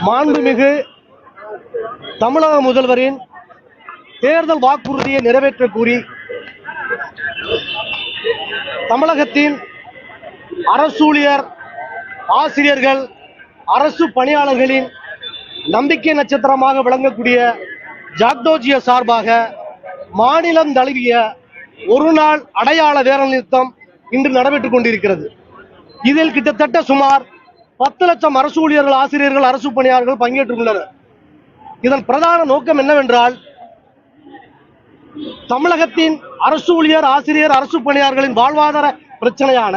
மாண்புமிகு தமிழக முதல்வரின் தேர்தல் வாக்குறுதியை நிறைவேற்ற கூறி தமிழகத்தின் அரசூழியர், ஆசிரியர்கள், அரசு பணியாளர்களின் நம்பிக்கை நட்சத்திரமாக விளங்கக்கூடிய ஜாக்டோஜியோ சார்பாக மாநிலம் தழுவிய ஒரு நாள் அடையாள வேலை நிறுத்தம் இன்று நடைபெற்றுக் கொண்டிருக்கிறது. இதில் கிட்டத்தட்ட சுமார் 10 லட்சம் அரசு ஊழியர்கள், ஆசிரியர்கள், அரசு பணியாளர்கள் பங்கேற்றுள்ளனர். இதன் பிரதான நோக்கம் என்னவென்றால், தமிழகத்தின் அரசு ஊழியர், ஆசிரியர், அரசு பணியாளர்களின் வாழ்வாதார பிரச்சனையான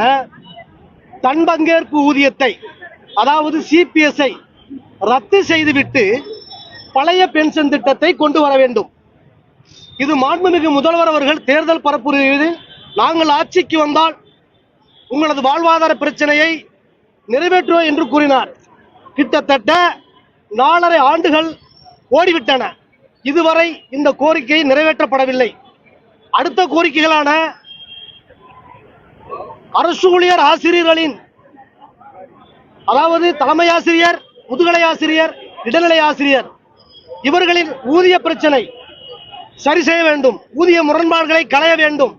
தன் பங்கேற்பு ஊதியத்தை, அதாவது சிபிஎஸ்ஐ ரத்து செய்துவிட்டு பழைய பென்ஷன் திட்டத்தை கொண்டு வர வேண்டும். இது மாண்புமிகு முதல்வர் அவர்கள் தேர்தல் பரப்புரையில் நாங்கள் ஆட்சிக்கு வந்தால் உங்களது வாழ்வாதார பிரச்சனையை நிறைவேற்றுவோம் என்று கூறினார். கிட்டத்தட்ட 4.5 ஆண்டுகள் ஓடிவிட்டன. இதுவரை இந்த கோரிக்கை நிறைவேற்றப்படவில்லை. அடுத்த கோரிக்கைகளான அரசு ஊழியர், ஆசிரியர்களின், அதாவது தலைமை ஆசிரியர், முதுகலை ஆசிரியர், இடைநிலை ஆசிரியர், இவர்களின் ஊதிய பிரச்சனை சரி செய்ய வேண்டும். ஊதிய முரண்பாடுகளை களைய வேண்டும்.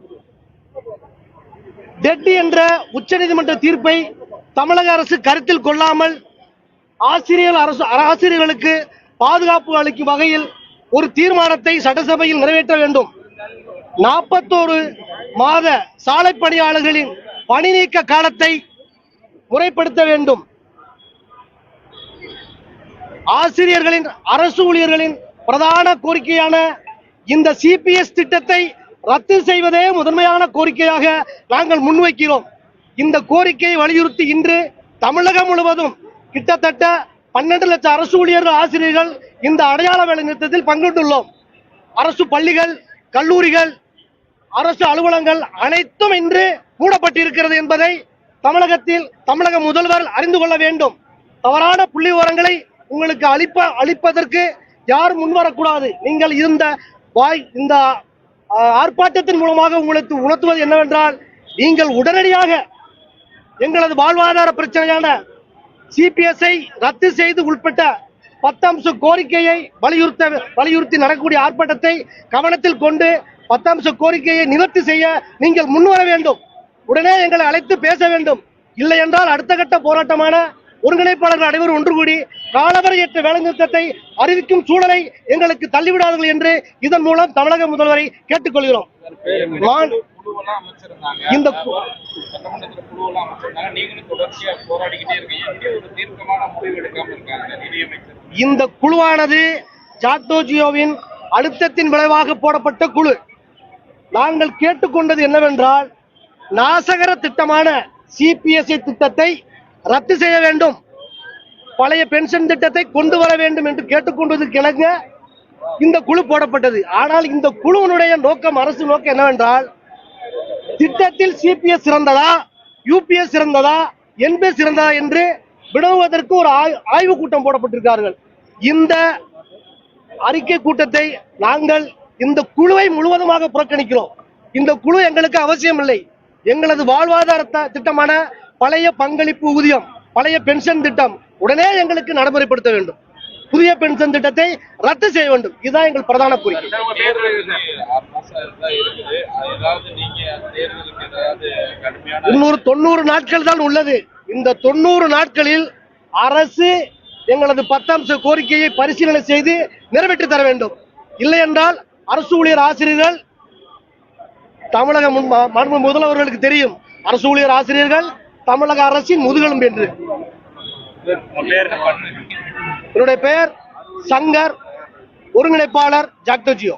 டெட் என்ற உச்சநீதிமன்ற தீர்ப்பை தமிழக அரசு கருத்தில் கொள்ளாமல் ஆசிரியர்களுக்கு பாதுகாப்பு அளிக்கும் வகையில் ஒரு தீர்மானத்தை சட்டசபையில் நிறைவேற்ற வேண்டும். 41 மாத சாலை பணியாளர்களின் பணி நீக்க காலத்தை முறைப்படுத்த வேண்டும். ஆசிரியர்களின், அரசு ஊழியர்களின் பிரதான கோரிக்கையான இந்த சிபிஎஸ் திட்டத்தை ரத்து செய்வதே முதன்மையான கோரிக்கையாக நாங்கள் முன்வைக்கிறோம். இந்த கோரிக்கையை வலியுறுத்தி இன்று தமிழகம் முழுவதும் கிட்டத்தட்ட 12 லட்சம் அரசு ஊழியர்கள், ஆசிரியர்கள் இந்த அடையாள வேலை நிறுத்தத்தில் பங்கேற்றுள்ளோம். அரசு பள்ளிகள், கல்லூரிகள், அரசு அலுவலகங்கள் அனைத்தும் இன்று மூடப்பட்டிருக்கிறது என்பதை தமிழக முதல்வர் அறிந்து கொள்ள வேண்டும். தவறான புள்ளி விவரங்களை உங்களுக்கு அளிப்பதற்கு யாரும் முன்வரக்கூடாது. நீங்கள் இந்த ஆர்ப்பாட்டத்தின் மூலமாக உங்களுக்கு உணர்த்துவது என்னவென்றால், நீங்கள் உடனடியாக எங்களது வாழ்வாதார பிரச்சனையான சிபிஎஸ்ஐ ரத்து செய்து உள்பட்ட 10 அம்ச கோரிக்கையை வலியுறுத்தி நடக்கக்கூடிய ஆர்ப்பாட்டத்தை கவனத்தில் கொண்டு 10 அம்ச கோரிக்கையை நிவர்த்தி செய்ய நீங்கள் முன்வர வேண்டும். உடனே எங்களை அழைத்து பேச வேண்டும். இல்லை என்றால் அடுத்த கட்ட போராட்டமான ஒருங்கிணைப்பாளர்கள் அனைவரும் ஒன்று கூடி காலவரையற்ற வேலை நிறுத்தத்தை அறிவிக்கும் சூழலை எங்களுக்கு தள்ளிவிடாதீர்கள் என்று இதன் மூலம் தமிழக முதல்வரை கேட்டுக்கொள்கிறோம். இந்த குழுவானது ஜாக்டோஜியோவின் அழுத்தத்தின் விளைவாக போடப்பட்ட குழு. நாங்கள் கேட்டுக்கொண்டது என்னவென்றால், நாசகர திட்டமான சிபிஎஸ்ஐ திட்டத்தை ரத்து செய்ய வேண்டும். பழைய பென்ஷன் திட்டத்தை கொண்டு வர வேண்டும் என்று கேட்டுக்கொண்டதற்கு இணங்க இந்த குழு போடப்பட்டது. ஆனால் இந்த குழுவினுடைய நோக்கம், அரசு நோக்கம் என்னவென்றால், திட்டத்தில் சிபிஎஸ் சிறந்ததா, யூபிஎஸ் சிறந்ததா, என்பிஎஸ் சிறந்ததா என்று வினவுவதற்கு ஒரு ஆய்வு கூட்டம் போடப்பட்டிருக்கிறார்கள். இந்த அறிக்கை கூட்டத்தை நாங்கள் இந்த குழுவை முழுவதுமாக புறக்கணிக்கிறோம். இந்த குழு எங்களுக்கு அவசியம் இல்லை. எங்களது வாழ்வாதார திட்டமான பழைய பங்களிப்பு ஊதியம், பழைய பென்ஷன் திட்டம் உடனே எங்களுக்கு நடைமுறைப்படுத்த வேண்டும். புதிய பென்ஷன் திட்டத்தை ரத்து செய்ய வேண்டும். இதுதான் எங்கள் பிரதான கோரிக்கை. இன்னொரு 90 நாட்கள் தான் உள்ளது. இந்த 90 நாட்களில் அரசு எங்களது 10 அம்ச கோரிக்கையை பரிசீலனை செய்து நிறைவேற்றி தர வேண்டும். இல்லை என்றால் அரசு ஊழியர் ஆசிரியர்கள், தமிழக மாண்புமிகு முதல்வர்களுக்கு தெரியும், அரசு ஊழியர் ஆசிரியர்கள் தமிழக அரசின் முதுகெலும்பு என்று. என்னுடைய பெயர் சங்கர், ஒருங்கிணைப்பாளர் ஜாக்டோஜியோ.